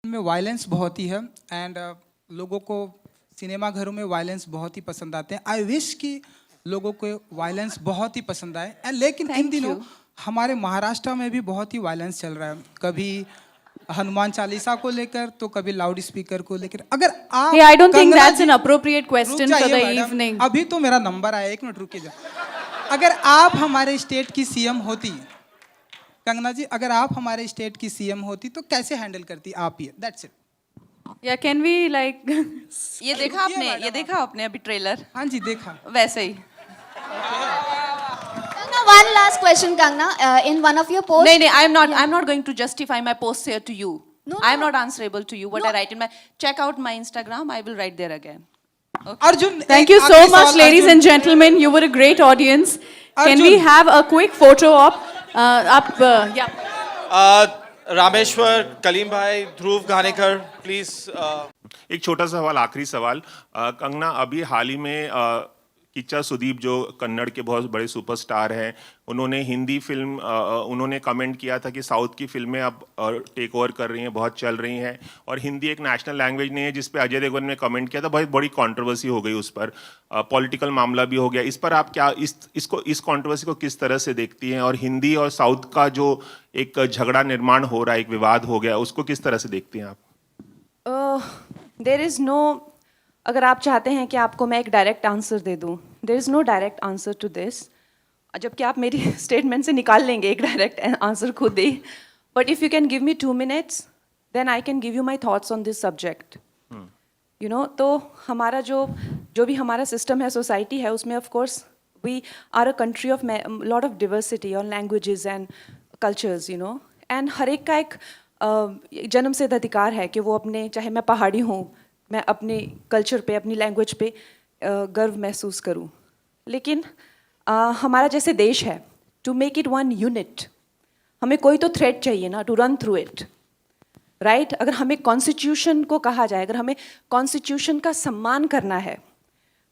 में वायलेंस बहुत ही है एंड लोगों को सिनेमा घरों में वायलेंस बहुत ही पसंद आते हैं। आई विश कि लोगों को वायलेंस बहुत ही पसंद आए एंड लेकिन इन दिनों हमारे महाराष्ट्र में भी बहुत ही वायलेंस चल रहा है, कभी हनुमान चालीसा को लेकर तो कभी लाउड स्पीकर को लेकर। अगर आप I don't think that's an appropriate question for the evening. अभी तो मेरा नंबर आया, एक मिनट रुकिए। अगर आप हमारे स्टेट की सीएम होती कंगना जी, अगर आप हमारे स्टेट की सीएम होती तो कैसे हैंडल करती आप ये? That's it. Yeah, can we like ये देखा आपने अभी ट्रेलर? हाँ जी देखा। वैसे ही। Kangna, one last question, Kangna. In one of your posts. नहीं, I'm not going to justify my posts here to you. No, I'm no. not answerable to you. What I write in my, check out my Instagram. I will write there again. Arjun, Thank you so much, ladies and gentlemen. You were a great audience. Can we have a quick photo op? Yeah. Rameshwar, Kaleem भाई, ध्रुव Ghanekar, please. एक छोटा सा सवाल, आखिरी सवाल। कंगना, अभी हाल ही में किच्चा सुदीप जो कन्नड़ के बहुत बड़े सुपरस्टार हैं, उन्होंने हिंदी फिल्म उन्होंने कमेंट किया था कि साउथ की फिल्में अब टेक ओवर कर रही हैं, बहुत चल रही हैं और हिंदी एक नेशनल लैंग्वेज नहीं है, जिस पे अजय देवगन ने कमेंट किया था। बहुत बड़ी कंट्रोवर्सी हो गई उस पर, पॉलिटिकल मामला भी हो गया। इस पर आप क्या इस कंट्रोवर्सी को किस तरह से देखती हैं और हिंदी और साउथ का जो एक झगड़ा निर्माण हो रहा है, एक विवाद हो गया, उसको किस तरह से देखती हैं आप? देयर इज नो, अगर आप चाहते हैं कि आपको मैं एक डायरेक्ट आंसर दे दूं, there is no direct answer to this. जबकि आप मेरी स्टेटमेंट से निकाल लेंगे एक डायरेक्ट आंसर खुद ही, but if you can give me 2 minutes then I can give you my thoughts on this subject. You know, तो हमारा जो भी हमारा सिस्टम है, सोसाइटी है, उसमें of course we are a country of lot of diversity और languages and cultures, you know, and हर एक का एक जन्मसिद्ध अधिकार है कि वो अपने, चाहे मैं पहाड़ी हूँ, मैं अपने कल्चर पे, अपनी लैंग्वेज पे गर्व महसूस करूँ। लेकिन हमारा जैसे देश है, to make it one unit, हमें कोई तो थ्रेड चाहिए ना, to run through it, right? अगर हमें कॉन्स्टिट्यूशन को कहा जाए, अगर हमें कॉन्स्टिट्यूशन का सम्मान करना है,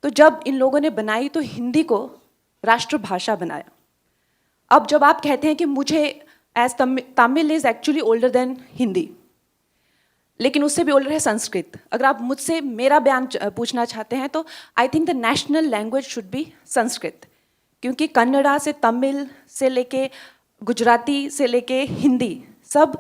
तो जब इन लोगों ने बनाई तो हिंदी को राष्ट्रभाषा बनाया। अब जब आप कहते हैं कि मुझे as Tamil is actually older than Hindi, लेकिन उससे भी ओल्डर है संस्कृत। अगर आप मुझसे मेरा बयान पूछना चाहते हैं तो I think the national language should be Sanskrit, क्योंकि कन्नड़ा से तमिल से लेके गुजराती से लेके हिंदी सब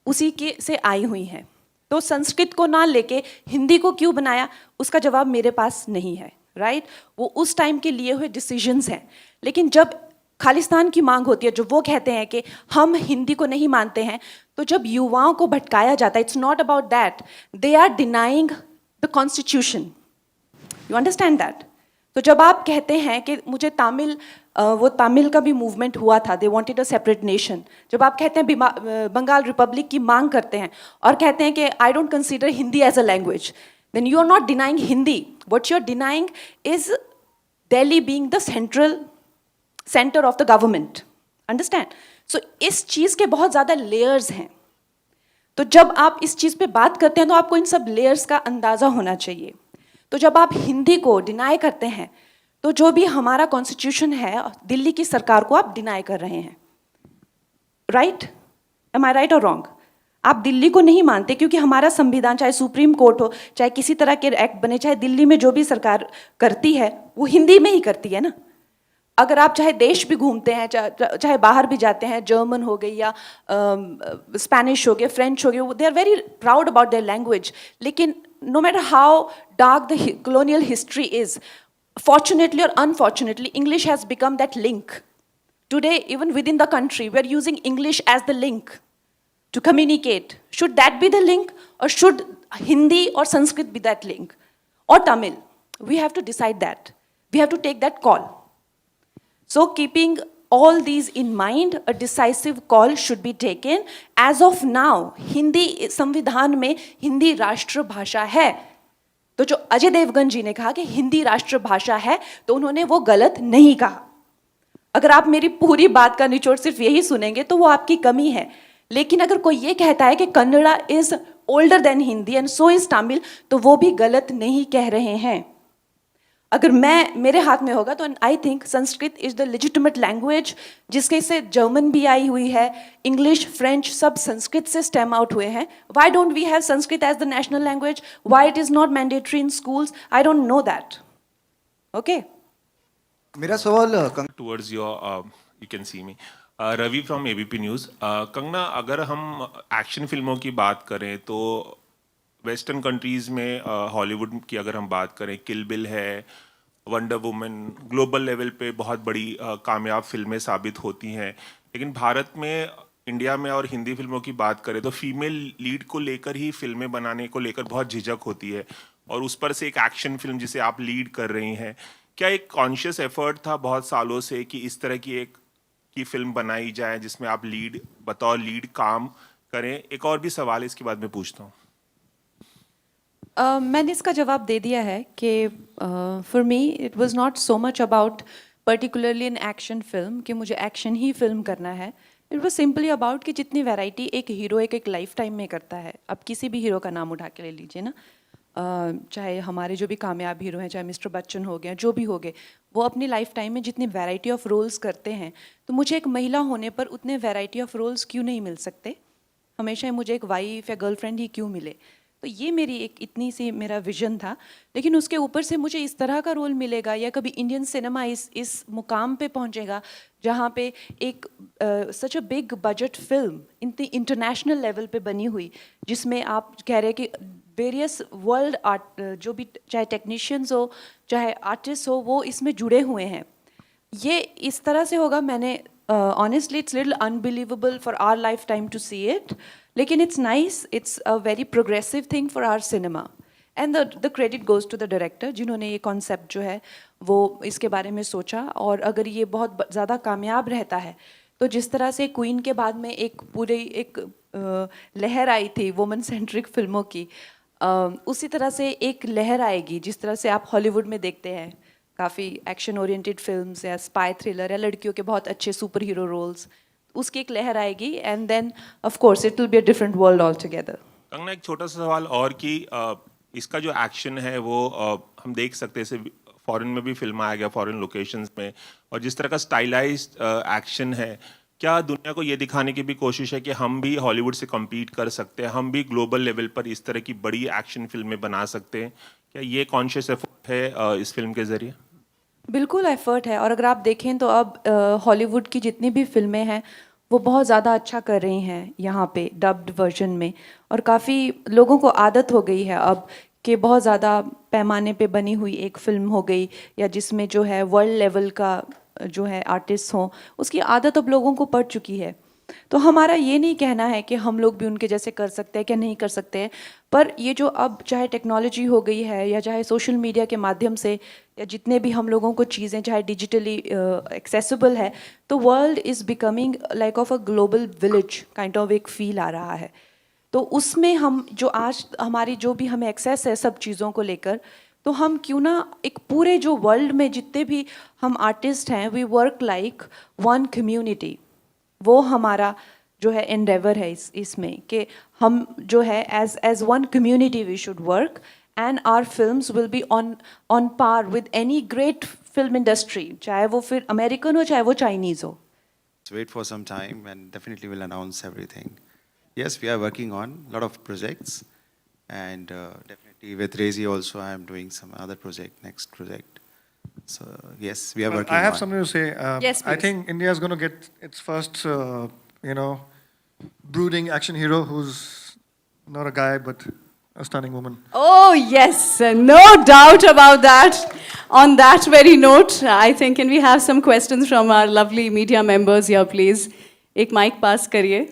उसी के से आई हुई हैं। तो संस्कृत को ना लेके हिंदी को क्यों बनाया, उसका जवाब मेरे पास नहीं है, राइट? वो उस टाइम के लिए हुए डिसीजंस हैं। लेकिन जब खालिस्तान की मांग होती है, जो वो कहते हैं कि हम हिंदी को नहीं मानते हैं, तो जब युवाओं को भटकाया जाता है, it's not about that, they are denying the constitution. You understand that? तो जब आप कहते हैं कि मुझे तमिल, वो तमिल का भी मूवमेंट हुआ था, they wanted a separate nation, जब आप कहते हैं बंगाल रिपब्लिक की मांग करते हैं और कहते हैं कि I don't consider Hindi as a language, then you are not denying Hindi, what you are denying is Delhi being the centre of the government. Understand? So इस चीज़ के बहुत ज़्यादा लेयर्स हैं। तो जब आप इस चीज़ पे बात करते हैं तो आपको इन सब लेयर्स का अंदाज़ा होना चाहिए। तो जब आप हिंदी को डिनाई करते हैं, तो जो भी हमारा कॉन्स्टिट्यूशन है, दिल्ली की सरकार को आप डिनाई कर रहे हैं, राइट? एम आई राइट और रॉन्ग? आप दिल्ली को नहीं मानते क्योंकि हमारा संविधान, चाहे सुप्रीम कोर्ट हो, चाहे किसी तरह के एक्ट बने, चाहे दिल्ली में जो भी सरकार करती है वो हिंदी में ही करती है ना। अगर आप चाहे देश भी घूमते हैं, चाहे बाहर भी जाते हैं, जर्मन हो गई या स्पेनिश हो गया, फ्रेंच हो गया, they are very proud about their language. लेकिन no matter how dark the colonial history is, fortunately or unfortunately, English has become that link. Today, even within the country, we are using English as the link to communicate. Should that be the link, or should Hindi or Sanskrit be that link, or Tamil? We have to decide that. We have to take that call. So keeping all these in mind, a decisive call should be taken. As of now, Hindi संविधान में हिंदी राष्ट्रभाषा है। तो जो अजय देवगन जी ने कहा कि हिंदी राष्ट्रभाषा है, तो उन्होंने वो गलत नहीं कहा। अगर आप मेरी पूरी बात का निचोड़ सिर्फ यही सुनेंगे तो वो आपकी कमी है। लेकिन अगर कोई ये कहता है कि Kannada is older than Hindi and so is Tamil, तो वो भी गलत नहीं कह रहे हैं। अगर मेरे हाथ में होगा तो I think Sanskrit is the legitimate language, जिसके से जर्मन भी आई हुई है, इंग्लिश, फ्रेंच, सब संस्कृत से स्टेम आउट हुए हैं. Why don't we have Sanskrit as the national language? Why it is not mandatory in schools? I don't know that. Okay, मेरा सवाल towards your you can see me Ravi from ABP News. Kangana, अगर हम action फिल्मों की बात करें तो western countries में हॉलीवुड की अगर हम बात करें, किल बिल है, वंडर वुमन ग्लोबल लेवल पे बहुत बड़ी कामयाब फिल्में साबित होती हैं. लेकिन भारत में, इंडिया में और हिंदी फिल्मों की बात करें तो फीमेल लीड को लेकर ही फिल्में बनाने को लेकर बहुत झिझक होती है, और उस पर से एक एक्शन फिल्म जिसे आप लीड कर रही हैं, क्या एक कॉन्शियस एफर्ट था बहुत सालों से कि इस तरह की फिल्म बनाई जाए जिसमें आप बतौर लीड काम करें? एक और भी सवाल इसके बाद मैं पूछता हूँ. मैंने इसका जवाब दे दिया है कि for me it was not so much about particularly an action film कि मुझे एक्शन ही फिल्म करना है. इट वाज सिंपली अबाउट कि जितनी वैरायटी एक हीरो एक लाइफ टाइम में करता है. अब किसी भी हीरो का नाम उठा के ले लीजिए ना, चाहे हमारे जो भी कामयाब हीरो हैं, चाहे मिस्टर बच्चन हो गए, जो भी हो गए, वो अपनी लाइफ टाइम में जितनी वैरायटी ऑफ रोल्स करते हैं, तो मुझे एक महिला होने पर उतने वैरायटी ऑफ रोल्स क्यों नहीं मिल सकते? हमेशा ही मुझे एक वाइफ या गर्लफ्रेंड ही क्यों मिले? तो ये मेरी एक इतनी सी मेरा विजन था. लेकिन उसके ऊपर से मुझे इस तरह का रोल मिलेगा या कभी इंडियन सिनेमा इस मुकाम पे पहुंचेगा जहाँ पे एक सच अ बिग बजट फिल्म इतनी इंटरनेशनल लेवल पे बनी हुई, जिसमें आप कह रहे हैं कि वेरियस वर्ल्ड आर्ट, जो भी चाहे टेक्नीशियंस हो चाहे आर्टिस्ट हो, वो इसमें जुड़े हुए हैं. ये इस तरह से होगा. मैंने honestly it's little unbelievable for our life time to see it, लेकिन it's nice, it's a very progressive thing for our cinema. And the credit goes to the director जिन्होंने ये कॉन्सेप्ट जो है वो इसके बारे में सोचा. और अगर ये बहुत ज़्यादा कामयाब रहता है तो जिस तरह से क्वीन के बाद में एक पूरी एक लहर आई थी वुमेन सेंट्रिक फिल्मों की, उसी तरह से एक लहर आएगी. जिस तरह से आप हॉलीवुड में देखते हैं काफ़ी एक्शन ओरिएंटेड फिल्म्स या स्पाई थ्रिलर या लड़कियों के बहुत अच्छे सुपर हीरो रोल्स, उसकी एक लहर आएगी. And then of course it will be a different world all together. Kangana, एक छोटा सा सवाल और कि इसका जो एक्शन है वो हम देख सकते हैं, फॉरेन में भी फिल्म आया गया, फॉरेन लोकेशंस में, और जिस तरह का स्टाइलाइज्ड एक्शन है, क्या दुनिया को ये दिखाने की भी कोशिश है कि हम भी हॉलीवुड से कम्पीट कर सकते हैं, हम भी ग्लोबल लेवल पर इस तरह की बड़ी एक्शन फिल्में बना सकते हैं? क्या ये कॉन्शियस एफर्ट है इस फिल्म के जरिए? बिल्कुल एफर्ट है. और अगर आप देखें तो अब हॉलीवुड की जितनी भी फिल्में हैं वो बहुत ज़्यादा अच्छा कर रही हैं यहाँ पे डब्ड वर्जन में. और काफ़ी लोगों को आदत हो गई है अब कि बहुत ज़्यादा पैमाने पे बनी हुई एक फिल्म हो गई या जिसमें जो है वर्ल्ड लेवल का जो है आर्टिस्ट हों, उसकी आदत अब लोगों को पड़ चुकी है. तो हमारा ये नहीं कहना है कि हम लोग भी उनके जैसे कर सकते हैं कि नहीं कर सकते हैं, पर ये जो अब चाहे टेक्नोलॉजी हो गई है या चाहे सोशल मीडिया के माध्यम से या जितने भी हम लोगों को चीज़ें चाहे डिजिटली एक्सेसिबल है, तो world is becoming like of a global village kind of एक फील आ रहा है. तो उसमें हम जो आज हमारी जो भी हमें एक्सेस है सब चीज़ों को लेकर, तो हम क्यों ना एक पूरे जो वर्ल्ड में जितने भी हम आर्टिस्ट हैं, we work like one community. वो हमारा जो है एंडेवर है इसमें कि हम जो है as one community we should work, and our films will be on par with any great film industry, चाहे वो फिर अमेरिकन हो चाहे वो चाइनीज़ हो. Let's wait for some time and definitely we'll announce everything. Yes, we are working on a lot of projects, and definitely with Rezi also I am doing some other project, next project. So yes, we are working I have on. something to say. Yes, I please. think India is going to get its first, brooding action hero who's not a guy but a stunning woman. Oh, yes, no doubt about that. On that very note, I think can we have some questions from our lovely media members here, please? एक mic pass करिए.